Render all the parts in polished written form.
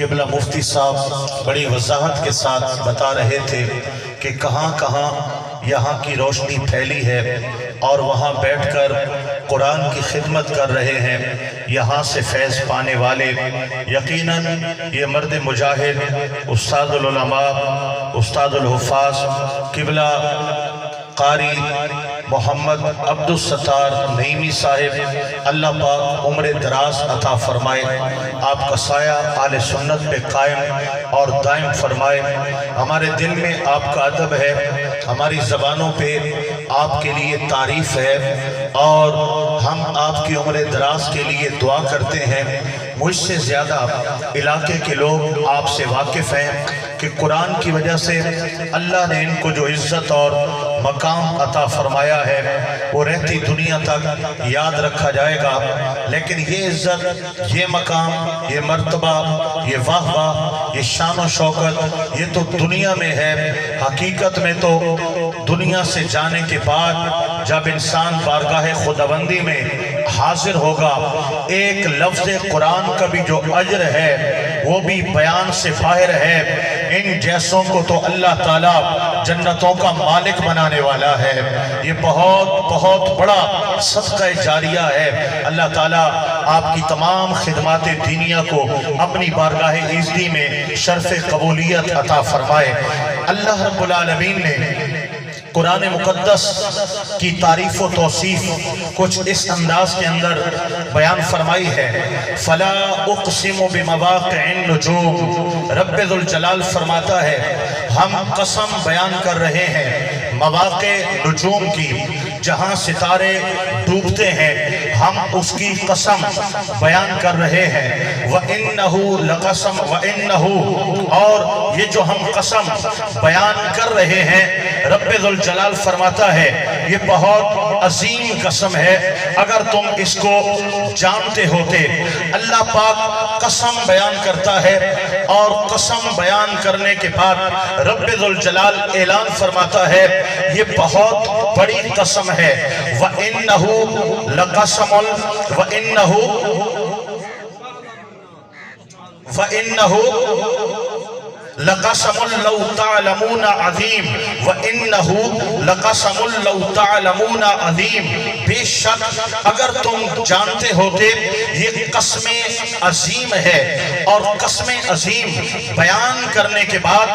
قبلہ مفتی صاحب بڑی وضاحت کے ساتھ بتا رہے تھے کہ کہاں کہاں یہاں کی روشنی پھیلی ہے اور وہاں بیٹھ کر قرآن کی خدمت کر رہے ہیں یہاں سے فیض پانے والے۔ یقیناً یہ مرد مجاہد، استاد العلماء، استاد الحفاظ، قبلہ قاری محمد عبدالستار نعیمی صاحب، اللہ پاک عمر دراز عطا فرمائے، آپ کا سایہ اہل سنت پہ قائم اور دائم فرمائے۔ ہمارے دل میں آپ کا ادب ہے، ہماری زبانوں پہ آپ کے لیے تعریف ہے اور ہم آپ کی عمر دراز کے لیے دعا کرتے ہیں۔ مجھ سے زیادہ علاقے کے لوگ آپ سے واقف ہیں کہ قرآن کی وجہ سے اللہ نے ان کو جو عزت اور مقام عطا فرمایا ہے وہ رہتی دنیا تک یاد رکھا جائے گا، لیکن یہ عزت، یہ مقام، یہ مرتبہ، یہ واہ واہ، یہ شان و شوکت یہ تو دنیا میں ہے۔ حقیقت میں تو دنیا سے جانے کے بعد جب انسان بارگاہ خداوندی میں حاضر ہوگا، ایک لفظ قرآن کا بھی جو اجر ہے وہ بھی بیان سے باہر ہے۔ ان جیسوں کو تو اللہ تعالیٰ جنتوں کا مالک بنانے والا ہے۔ یہ بہت بہت بڑا صدقہ جاریہ ہے۔ اللہ تعالیٰ آپ کی تمام خدمات دینیہ کو اپنی بارگاہ عزتی میں شرف قبولیت عطا فرمائے۔ اللہ رب العالمین نے قرآن مقدس کی تعریف و توصیف کچھ اس انداز کے اندر بیان فرمائی ہے۔ فَلَا أُقْسِمُ بِمَوَاقِعِ النُّجُومِ، رب ذوالجلال فرماتا ہے ہم قسم بیان کر رہے ہیں مواقع نجوم کی، جہاں ستارے ڈوبتے ہیں، ہم اس کی قسم بیان کر رہے ہیں۔ وَإِنَّهُ لَقَسَمْ وَإِنَّهُ، اور یہ جو ہم قسم بیان کر رہے ہیں رب ذوالجلال فرماتا ہے یہ بہت عظیم قسم ہے، اگر تم اس کو جانتے ہوتے۔ اللہ پاک قسم بیان کرتا ہے اور قسم بیان کرنے کے بعد رب ذوالجلال اعلان فرماتا ہے یہ بہت بڑی قسم ہے۔ وَإِنَّهُ لَقَسَمٌ وَإِنَّهُ لَقَسَمٌ لَوْ تَعْلَمُونَ عَظِيمٌ وَإِنَّهُ لَقَسَمٌ لَوْ تَعْلَمُونَ عَظِيمٌ، بے شک اگر تم جانتے ہوتے یہ قسم عظیم ہے۔ اور قسم عظیم بیان کرنے کے بعد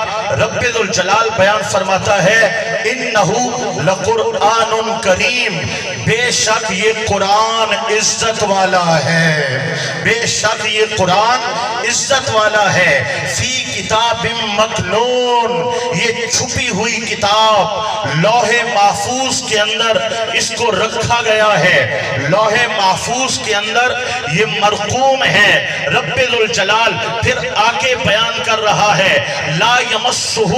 رب ذوالجلال بیان فرماتا ہے اِنَّهُ لَقُرْآنٌ کریم، بے شک یہ قرآن عزت والا ہے، بے شک یہ قرآن عزت والا ہے۔ فی کتاب مکنون، یہ چھپی ہوئی کتاب لوح محفوظ کے اندر اس کو رکھا گیا ہے، لوح محفوظ کے اندر یہ مرقوم ہے۔ رب ذوالجلال پھر آگے بیان کر رہا ہے لا یمسہ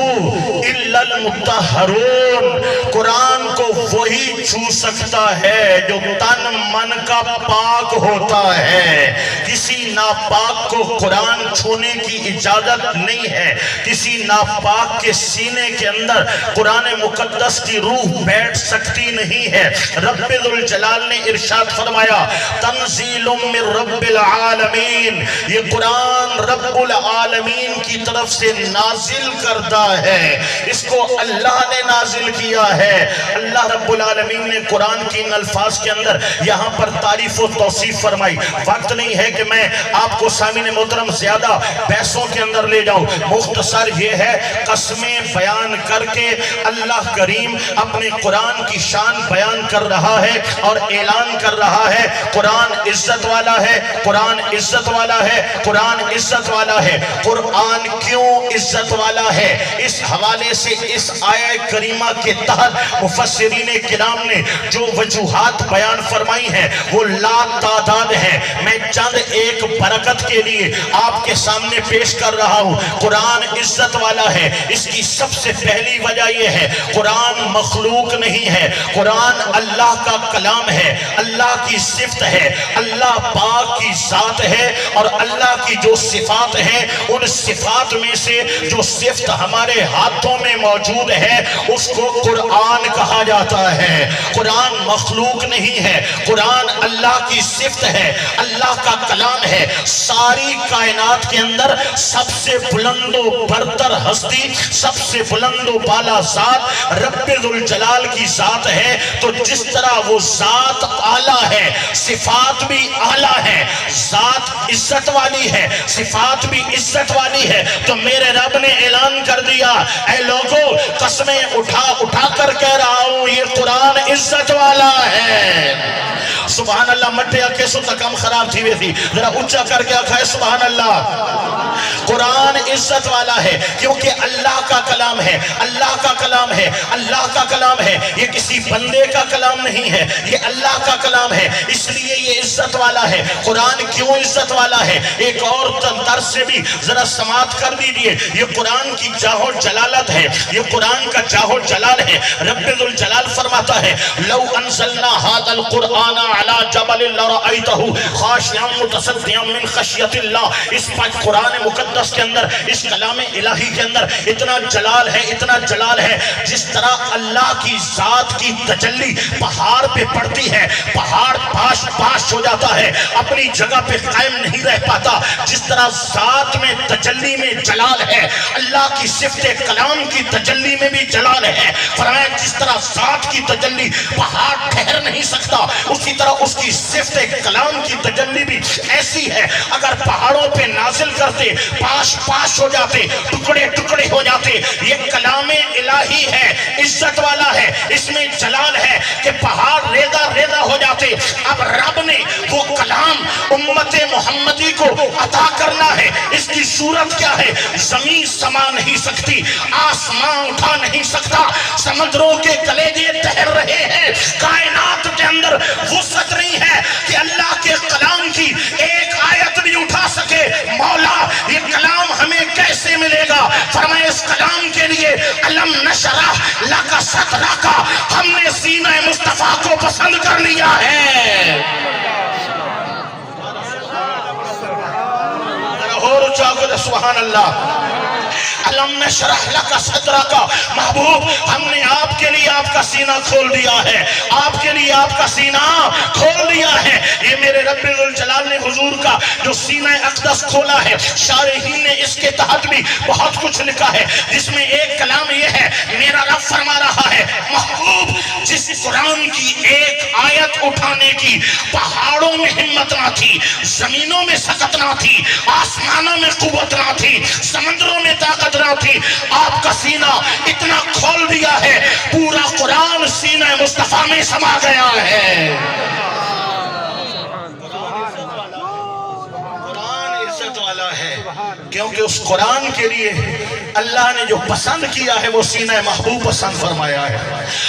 الا المطہرون، قرآن کو وہی چھو سکتا ہے جو تن من کا پاک ہوتا ہے، کسی ناپاک کو قرآن چھونے کی اجازت نہیں ہے، کسی ناپاک کے سینے کے اندر قرآن مقدس کی روح بیٹھ سکتی نہیں ہے۔ رب ذوالجلال نے ارشاد فرمایا تنزیل من رب العالمین، یہ قرآن رب العالمین کی طرف سے نازل کردہ ہے، اس کو اللہ نے نازل کیا ہے۔ اللہ رب العالمین نے قرآن کی ان الفاظ کے اندر یہاں پر تعریف و توصیف فرمائی۔ وقت نہیں ہے کہ میں آپ کو سامعین محترم زیادہ بحثوں کے اندر لے جاؤں، مختصر یہ ہے قسمیں بیان کر کے اللہ کریم اپنے قرآن کی شان بیان کر رہا ہے اور اعلان کر رہا ہے قرآن عزت والا ہے، قرآن عزت والا ہے، قرآن عزت والا ہے۔ قرآن کیوں عزت والا ہے؟ اس حوالے سے اس آیہ کریمہ کے تحت مفسرین کرام نے جو وجوہات بیان فرمائی ہیں وہ لا تعداد ہیں، میں چند ایک برکت کے لیے آپ کے سامنے پیش کر رہا ہوں۔ قرآن عزت والا ہے، اس کی سب سے پہلی وجہ یہ ہے قرآن مخلوق نہیں ہے، قرآن اللہ کا کلام ہے، اللہ کی صفت ہے، اللہ پاک کی ذات ہے، اور اللہ کی جو صفات ہیں ان صفات میں سے جو صفت ہمارے ہاتھوں میں موجود ہے اس کو قرآن کہا جاتا ہے۔ قرآن مخلوق نہیں ہے، قرآن اللہ کی صفت ہے، اللہ کا کلام ہے۔ ساری کائنات کے اندر سب سے بلند و برتر ہستی، سب سے بلند و بالا ذات رب ذوالجلال کی ذات ہے، تو جس طرح وہ ذات اعلیٰ ہے، صفات بھی اعلیٰ ہے، ذات عزت والی ہے، صفات بھی عزت والی ہے، تو میرے رب نے اعلان کر دیا، اے لوگوں قسمیں اٹھا اٹھا کر کہہ رہا ہوں یہ قرآن عزت والا ہے۔ سبحان اللہ، مٹیا کیسو تا کم خراب تھی ویسی، ذرا اچھا کر کے آکھائے سبحان اللہ۔ قرآن عزت والا ہے کیونکہ اللہ کا کلام ہے، اللہ کا کلام ہے، اللہ کا کلام ہے، یہ کسی بندے کا کلام نہیں ہے، یہ اللہ کا کلام ہے، اس لیے یہ عزت والا ہے۔ قرآن کیوں عزت والا ہے؟ ایک اور طرز سے بھی ذرا سماعت کر دیجئے، یہ قرآن کی جاہ و جلالت ہے، یہ قرآن کا جاہ و جلال ہے۔ رب ذوالجلال فرماتا ہے لو انزلنا هذا القرآن على جبل لرأيته خاشعا متصدعا من خشیت اللہ۔ اس قرآن مقدس کے اندر، اس کلام الہی کے اندر اتنا جلال ہے، اتنا جلال ہے، جس طرح اللہ کی ذات کی تجلی پہاڑ پہ پڑتی ہے، پہاڑ پاش پاش ہو جاتا ہے، اپنی جگہ پہ قائم نہیں رہ پاتا، جس طرح ذات میں تجلی میں جلال ہے، اللہ کی صفت کلام کی تجلی میں بھی جلال ہے۔ فرمایا جس طرح ذات کی تجلی پہاڑ ٹھہر نہیں سکتا، اسی طرح اس کی صفت کلام کی تجلی بھی ایسی ہے، اگر پہاڑوں پہ نازل کرتے پاش پاش ہو جاتے، ٹکڑے ٹکڑے ہو جاتے۔ یہ کلام الہی ہے، عزت والا ہے، اس میں جلال ہے کہ پہاڑ ریزہ ریزہ ہو جاتے۔ اب رب نے وہ کلام امت محمدی کو عطا کرنا ہے، اس کی صورت کیا ہے؟ زمین سما نہیں سکتی، آسمان اٹھا نہیں سکتا، سمندروں کے کلیجے تہر رہے ہیں، کائنات کے اندر وسعت نہیں ہے کہ اللہ کے کلام کی ایک آیت بھی اٹھا سکے۔ مولا یہ کلام ہمیں کیسے ملے گا؟ فرمائے اس کلام کے لیے علم نشرح لک صدرک، ہم نے سینہ مصطفیٰ کو پسند کر لیا ہے۔ اور چاہو سبحان اللہ۔ علم نشرح لک صدرک، محبوب ہم نے آپ کے لیے آپ کا سینہ کھول دیا ہے، آپ کے لیے آپ کا سینہ کھول دیا ہے۔ یہ میرے رب ذوالجلال نے حضور کا جو سینہ اقدس کھولا ہے، شارحین نے اس کے تحت بھی بہت کچھ لکھا ہے، جس میں ایک کلام یہ ہے، میرا رب فرما رہا ہے محبوب جس قرآن کی ایک آیت اٹھانے کی پہاڑوں میں ہمت نہ تھی، زمینوں میں سکت نہ تھی، آسمانوں میں قوت نہ تھی، سمندروں میں طاقت نہ تھی، آپ کا سینہ اتنا کھول دیا ہے، پورا قرآن سینہ مصطفیٰ میں سما گیا ہے۔ قرآن عزت والا ہے کیونکہ اس قرآن کے لیے اللہ نے جو پسند کیا ہے وہ سینہ محبوب پسند فرمایا ہے،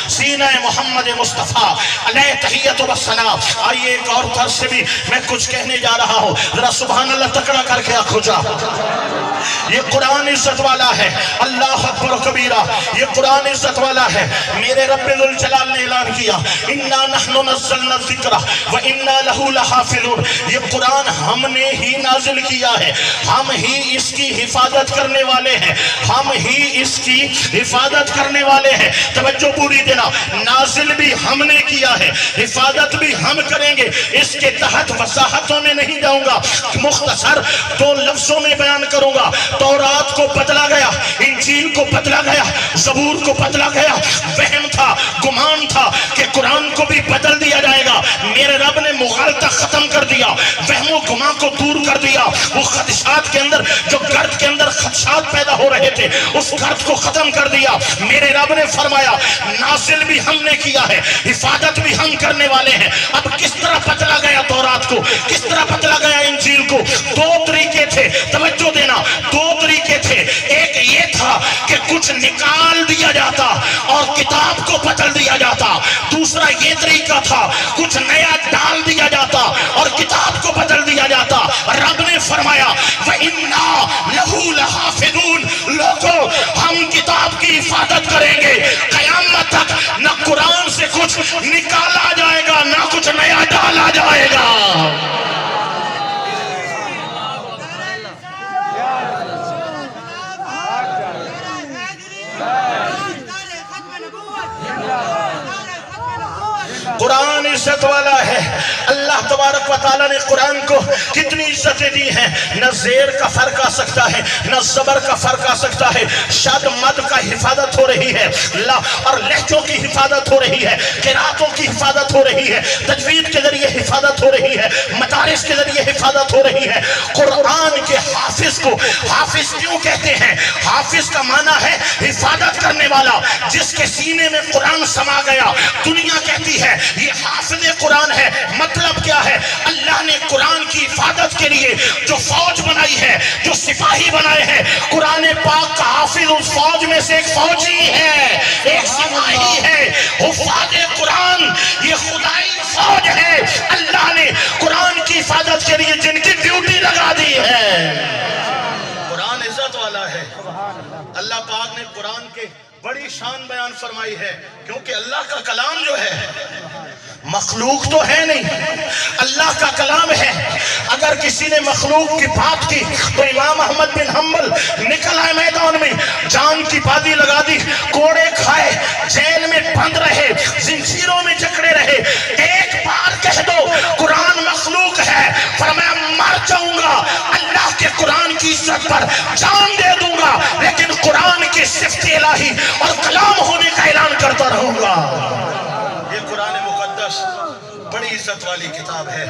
سینہ محمد مصطفیٰ علیہ تحیت و ثنا۔ آئیے ایک اور طرز سے بھی میں کچھ کہنے جا رہا ہوں، ذرا سبحان اللہ تکڑا کر کے آنکھوں جا۔ یہ قرآن عزت والا ہے، اللہ اکبر و کبیرہ، یہ قرآن عزت والا ہے۔ میرے رب ذوالجلال نے اعلان کیا اِنَّا نَحْنُ نَزَّلْنَا الذِّكْرَ وَإِنَّا لَهُ لَحَافِظُونَ، یہ قرآن ہم نے ہی نازل کیا ہے، ہم ہی اس کی حفاظت کرنے والے ہیں، ہم ہی اس کی حفاظت کرنے والے ہیں۔ توجہ پوری دینا، نازل بھی ہم نے کیا ہے، حفاظت بھی ہم کریں گے۔ اس کے تحت وضاحتوں میں نہیں جاؤں گا، مختصر دو لفظوں میں بیان کروں گا۔ تورات کو بدلا گیا، انجیل کو بدلا گیا، زبور کو بدلا گیا۔ وہم تھا، گمان تھا کہ قرآن کو بھی بدل دیا جائے گا، میرے رب نے مغالطہ ختم کر دیا، وہم و گمان کو دور کر دیا۔ وہ خدشات کے اندر جو گرد کے اندر خدشات پیدا ہو رہے تھے، اس گرد کو ختم کر دیا۔ میرے رب نے فرمایا نازل بھی ہم نے کیا ہے، حفاظت بھی ہم کرنے والے ہیں۔ اب کس طرح بدلا گیا تورات کو، کس طرح بدلا گیا انجیل کو؟ دو طریقے تھے، توجہ دینا، دو طریقے تھے۔ ایک یہ تھا کہ کچھ نکال دیا جاتا اور کتاب کو بدل دیا جاتا، دوسرا یہ طریقہ تھا کچھ نیا ڈال دیا جاتا اور کتاب کو بدل دیا جاتا۔ رب نے فرمایا وَإِنَّا لَهُ لَحَافِظُونَ، لوگوں ہم کتاب کی حفاظت کریں گے، قیامت تک نہ قرآن سے کچھ نکالا جائے گا عزت والا ہے۔ اللہ تبارک و تعالیٰ نے قرآن کو کتنی عزتیں دی ہیں، نہ زیر کا فرق آ سکتا ہے، نہ زبر کا فرق آ سکتا ہے، شد مد کا حفاظت ہو رہی ہے، اور لہجوں کی حفاظت ہو رہی ہے، قراتوں کی حفاظت ہو رہی ہے، تجوید کے ذریعے حفاظت ہو رہی ہے، مدارس کے ذریعے حفاظت ہو رہی ہے۔ قرآن کے حافظ کو حافظ کیوں کہتے ہیں؟ حافظ کا معنی ہے حفاظت کرنے والا، جس کے سینے میں قرآن سما گیا۔ دنیا کہتی ہے یہ حافظ قرآن ہے، مطلب کیا ہے؟ اللہ نے قرآن کی حفاظت کے لیے جو فوج بنائی ہے، جو سپاہی بنائے ہیں، قرآن پاک کا حافظ اس فوج میں سے ایک فوجی ہے، ایک سپاہی ہے۔ حفاظ قرآن یہ خدائی فوج ہے، اللہ نے قرآن کی حفاظت کے لیے جن کی ڈیوٹی لگا دی ہے۔ قرآن عزت والا ہے۔ اللہ پاک نے قرآن کے بڑی شان بیان فرمائی ہے، کیونکہ اللہ کا کلام جو ہے مخلوق تو ہے نہیں، اللہ کا کلام ہے۔ اگر کسی نے مخلوق کی بات کی تو امام احمد بن حنبل نکل آئے میدان میں، جان کی بازی لگا دی، کوڑے کھائے، جیل میں بند رہے، زنجیروں میں جکڑے رہے۔ ایک بار کہہ دو قرآن مخلوق ہے، فرمایا مر جاؤں گا، اللہ کے قرآن کی عزت پر جان دے دوں گا، لیکن قرآن کی صفت الہی اور کلام ہونے کا اعلان کرتا رہوں گا۔ یہ قرآن مقدس بڑی عزت والی کتاب ہے۔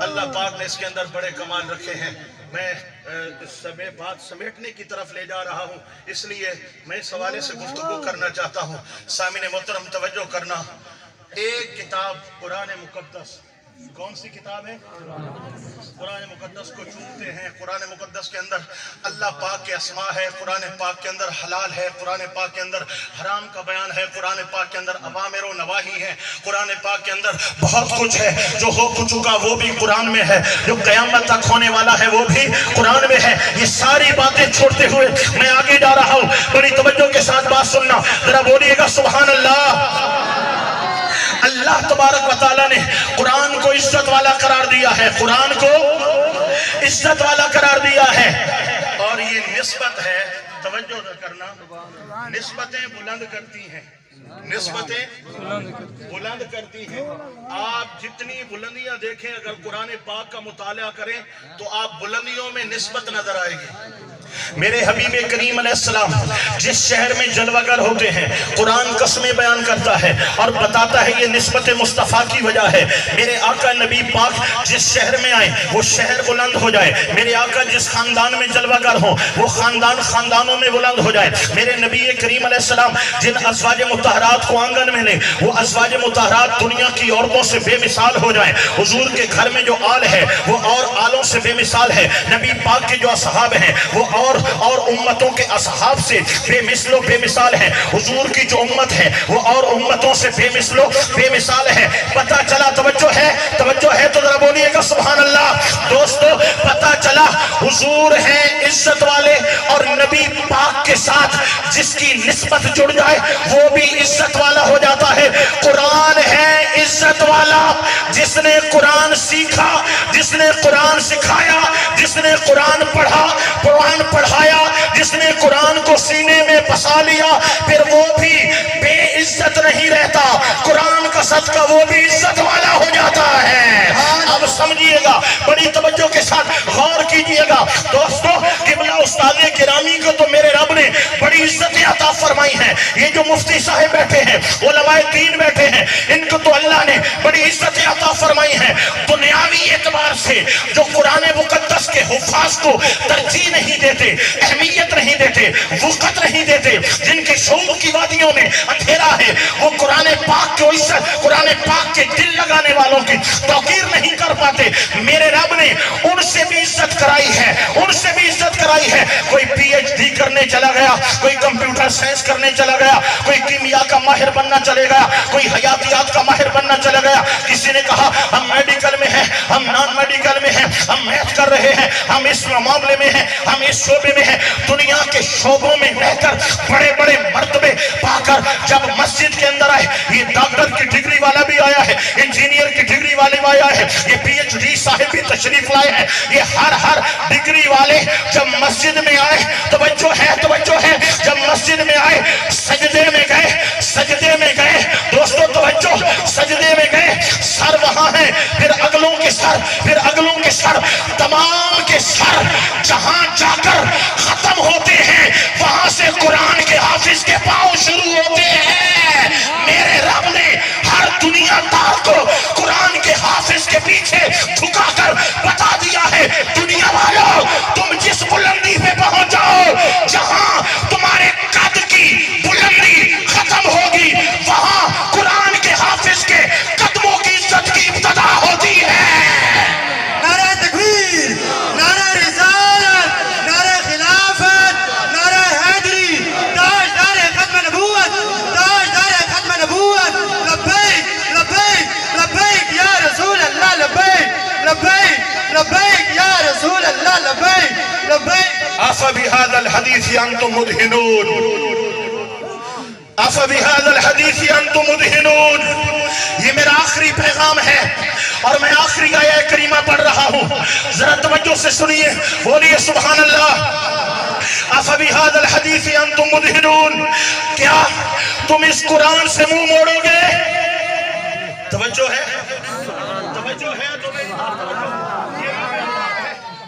اللہ پاک نے اس کے اندر بڑے کمال رکھے ہیں۔ میں بات سمیٹنے کی طرف لے جا رہا ہوں، اس لیے میں اس حوالے سے گفتگو کرنا چاہتا ہوں۔ سامعین محترم توجہ کرنا، ایک کتاب قرآن مقدس، کون سی کتاب ہے؟ قرآن مقدس کو چونتے ہیں۔ قرآن مقدس کے اندر اللہ پاک کے اسماء ہے، قرآن پاک کے اندر حلال ہے، قرآن پاک کے اندر حرام کا بیان ہے، قرآن پاک کے اندر اوامر و نواہی ہے، قرآن پاک کے اندر بہت کچھ ہے۔ جو ہو چکا وہ بھی قرآن میں ہے، جو قیامت تک ہونے والا ہے وہ بھی قرآن میں ہے۔ یہ ساری باتیں چھوڑتے ہوئے میں آگے جا رہا ہوں، بڑی توجہ کے ساتھ بات سننا، ذرا بولیے گا سبحان اللہ۔ اللہ تبارک و تعالیٰ نے قرآن کو عزت والا قرار دیا ہے، قرآن کو عزت والا قرار دیا ہے، اور یہ نسبت ہے، توجہ کرنا، نسبتیں بلند کرتی ہیں، نسبتیں بلند کرتی ہیں۔ آپ جتنی بلندیاں دیکھیں، اگر قرآن پاک کا مطالعہ کریں تو آپ بلندیوں میں نسبت نظر آئے گی۔ میرے حبیب کریم علیہ السلام جس شہر میں جلوہ گر ہوتے ہیں، قرآن قسمیں بیان کرتا ہے اور بتاتا ہے یہ نسبت مصطفیٰ کی وجہ ہے۔ میرے آقا نبی پاک جس شہر میں آئے وہ شہر بلند ہو جائے، میرے آقا جس خاندان میں جلوہ گر ہوں وہ خاندان خاندانوں میں بلند ہو جائے۔ میرے نبی کریم علیہ السلام جن ازواج مطہرات کو آنگن میں لیں وہ ازواج مطہرات دنیا کی عورتوں سے بے مثال ہو جائیں۔ حضور کے گھر میں جو آل ہے وہ اور آلوں سے بے مثال ہے۔ نبی پاک کے جو اصحاب ہیں وہ اور امتوں کے اصحاب سے بے مثل و بے مثال ہے۔ حضور کی جو امت ہے وہ اور امتوں سے بے مثل و بے مثال ہے۔ پتہ چلا، توجہ ہے تو ذرا بولیے گا سبحان اللہ۔ دوستو پتہ چلا حضور ہیں عزت والے، اور نبی پاک کے ساتھ جس کی نسبت جڑ جائے وہ بھی عزت والا ہو جاتا ہے۔ قرآن ہے عزت والا، جس نے قرآن سیکھا، جس نے قرآن سکھایا، جس نے قرآن پڑھایا، جس نے قرآن کو سینے میں بسا لیا، پھر وہ بھی بے عزت نہیں رہتا، قرآن کا صدقہ وہ بھی عزت والا ہو جاتا ہے۔ اب سمجھیے گا، بڑی توجہ کے ساتھ غور کیجئے گا۔ دوستو قبلہ استاد گرامی کو تو میرے رب نے بڑی عزت عطا فرمائی ہے۔ یہ جو مفتی صاحب بیٹھے ہیں، علماء دین بیٹھے ہیں، ان کو تو اللہ نے بڑی عزت عطا فرمائی ہے۔ دنیاوی اعتبار سے جو قرآن مقدس کے حفاظ کو ترجیح نہیں دیتے، اہمیت نہیں دیتے، وقت نہیں دیتے، جن کے شعور کی وادیوں میں اندھیرا ہے، وہ قرآن پاک کو عزت، قرآن پاک کے دل لگانے والوں کی توقیر نہیں کر پاتے۔ میرے رب نے ان سے بھی عزت کرائی ہے، ان سے بھی عزت کرائی ہے۔ کوئی پی ایچ ڈی کرنے چلا گیا، کوئی کمپیوٹر سائنس کرنے چلا گیا، کوئی کیمیا کا ماہر بننا چلے گیا، کوئی حیاتیات کا ماہر بننا چلا گیا۔ کسی نے کہا ہم میڈیکل میں ہیں، ہم نان میڈیکل میں ہیں، ہم میتھ کر رہے ہیں، ہم اس معاملے میں ہیں، ہم اس شعبے میں ہیں۔ دنیا کے شعبوں میں رہ کر بڑے بڑے مرتبے پا کر جب مسجد کے اندر آئے، یہ ڈاکٹر کی ڈگری والا بھی آیا ہے، انجینئر کی ڈگری والے بھی آیا ہے، یہ پی ایچ ڈی صاحب بھی تشریف لائے ہیں، یہ ہر ڈگری والے جب مسجد میں آئے، توجہ ہے، جب مسجد میں آئے سجدے میں گئے، دوستو توجہ، سجدے میں گئے، سر پھر اگلوں کے سر، پھر اگلوں کے سر، تمام کے سر جہاں جا کر ختم ہوتے ہیں وہاں سے قرآن کے حافظ کے پاؤں شروع ہوتے ہیں۔ میرے رب نے ہر دنیا دار کو قرآن کے حافظ کے پیچھے جھکا کر بتا دیا ہے، دنیا والوں تم جس بلندی پہ پہنچ جاؤ، جہاں تمہارے قد کی بلندی ختم ہوگی وہاں قرآن کے حافظ کے قدموں کی عزت کی ابتدا ہوتی ہے۔ نعرہ تکبیر، نعرہ رسالت، نعرہ خلافت، نعرہ حیدری، تاجدار ختم نبوت، تاجدار ختم نبوت، لبیک لبیک لبیک یا رسول اللہ، لبیک لبیک لبیک یا رسول اللہ، لبیک لبیک۔ افبہذا الحدیث انتم مدہنون، افبہذا الحدیث انتم مدہنون۔ یہ میرا آخری پیغام ہے اور میں آخری آیہ کریمہ پڑھ رہا ہوں، ذرا توجہ سے سنیے، بولیے سبحان اللہ۔ افبہذا الحدیث انتم مدہنون، کیا تم اس قرآن سے منہ موڑو گے؟ توجہ ہے، توجہ ہے تمہیں؟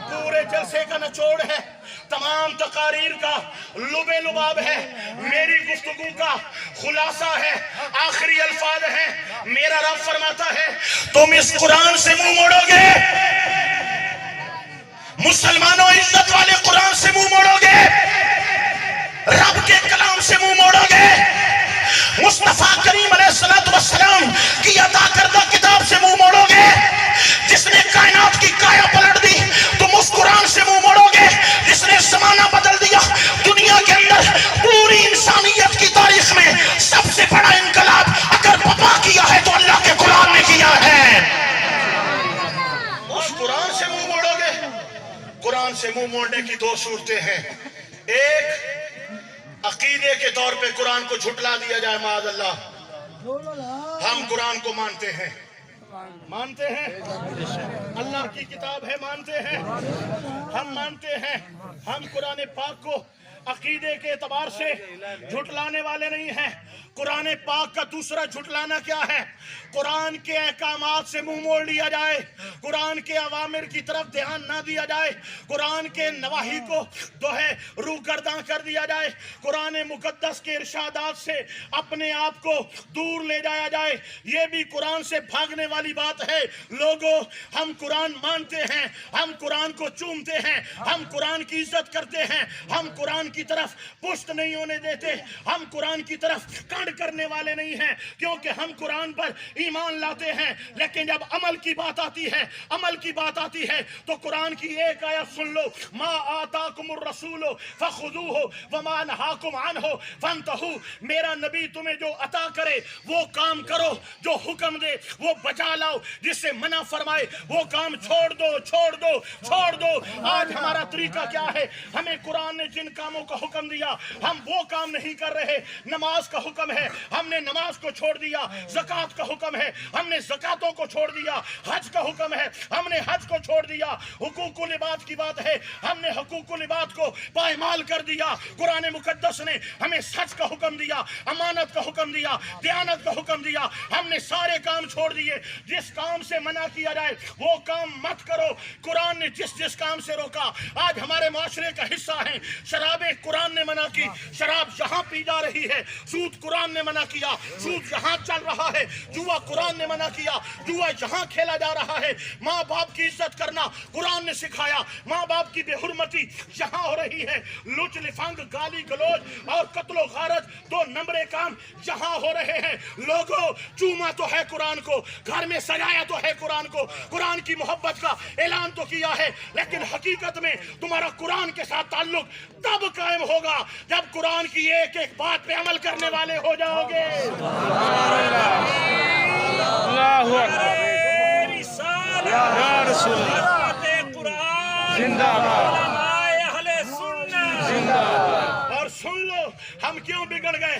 پورے جلسے کا نچوڑ ہے، تمام تقاریر کا لب لباب ہے، میری گفتگو کا خلاصہ ہے، آخری الفاظ ہے۔ میرا رب فرماتا ہے تم اس قرآن سے منہ موڑو گے؟ مسلمانوں عزت والے قرآن سے منہ موڑو گے؟ رب کے کلام سے منہ موڑو گے؟ مصطفیٰ کریم علیہ السلام کی عطا کردہ کتاب سے منہ موڑو گے؟ جس نے کائنات کی کایا پلٹ دی تم اس قرآن سے منہ موڑو گے؟ جس نے زمانہ بدل دیا، دنیا کے اندر پوری انسانیت کی تاریخ میں سب سے بڑا انقلاب اگر پپا کیا ہے تو اللہ کے قرآن نے کیا ہے۔ اس قرآن سے منہ موڑو گے؟ قرآن سے منہ موڑنے کی دو صورتیں ہیں، ایک عقیدے کے طور پہ قرآن کو جھٹلا دیا جائے، معاذ اللہ، ہم قرآن کو مانتے ہیں، مانتے ہیں، اللہ کی کتاب ہے، مانتے ہیں، ہم مانتے ہیں، ہم قرآن پاک کو عقیدے کے اعتبار سے جھٹلانے والے نہیں ہیں۔ قرآن پاک کا دوسرا جھٹلانا کیا ہے؟ قرآن کے احکامات سے منہ موڑ لیا جائے، قرآن کے اوامر کی طرف دھیان نہ دیا جائے، قرآن کے نواہی کو روگرداں کر دیا جائے، قرآن مقدس کے ارشادات سے اپنے آپ کو دور لے جایا جائے، یہ بھی قرآن سے بھاگنے والی بات ہے۔ لوگوں، ہم قرآن مانتے ہیں، ہم قرآن کو چومتے ہیں، ہم قرآن کی عزت کرتے ہیں، ہم قرآن کی طرف پشت نہیں ہونے دیتے، ہم قرآن کی طرف کانڈ کرنے والے نہیں ہیں، کیونکہ ہم قرآن پر ایمان لاتے ہیں، لیکن جب عمل کی بات آتی ہے، عمل کی بات آتی ہے تو قرآن کی ایک آیت سن لو، ما آتاکم الرسول فخذوہ وما نہاکم عنہ فانتہوا، میرا نبی تمہیں جو عطا کرے وہ کام کرو، جو حکم دے وہ بجا لاؤ، جس سے منع فرمائے وہ کام چھوڑ دو، چھوڑ دو، چھوڑ دو۔ آج ہمارا طریقہ کیا ہے؟ ہمیں قرآن نے جن کاموں کا حکم دیا ہم وہ کام نہیں کر رہے۔ نماز کا حکم ہے، ہم نے نماز کو چھوڑ دیا، زکوٰۃ کا حکم ہے، ہم نے زکوٰۃوں کو چھوڑ دیا، حج کا حکم ہے، ہم نے حج کو چھوڑ دیا، حقوق العباد کی بات ہے، ہم نے حقوق العباد کو پائمال کر دیا۔ قرآن مقدس نے ہمیں سچ کا حکم دیا، امانت کا حکم دیا، دیانت کا حکم دیا، ہم نے سارے کام چھوڑ دیے۔ جس کام سے منع کیا جائے وہ کام مت کرو۔ قرآن نے جس کام سے روکا آج ہمارے معاشرے کا حصہ ہیں۔ شرابیں قرآن نے منع کی، شراب یہاں پی جا رہی ہے، سود قرآن نے منع کیا، سود یہاں چل رہا ہے، جوا قرآن نے منع کیا، جوا یہاں کھیلا جا رہا ہے۔ ماں باپ کی عزت کرنا قرآن نے سکھایا، ماں باپ کی بے حرمتی یہاں ہو رہی ہے۔ لچ لفنگ، گالی گلوچ اور قتل و غارت دو نمبرے کام یہاں ہو رہے ہیں۔ لوگوں، چوما تو ہے قرآن کو، گھر میں سجایا تو ہے قرآن کو، قرآن کی محبت کا اعلان تو کیا ہے، لیکن حقیقت میں تمہارا قرآن کے ساتھ تعلق تب قائم ہوگا جب قرآن کی ایک ایک بات پہ عمل کرنے والے ہو جاؤ گے۔ اور سن لو، ہم کیوں بگڑ گئے؟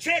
6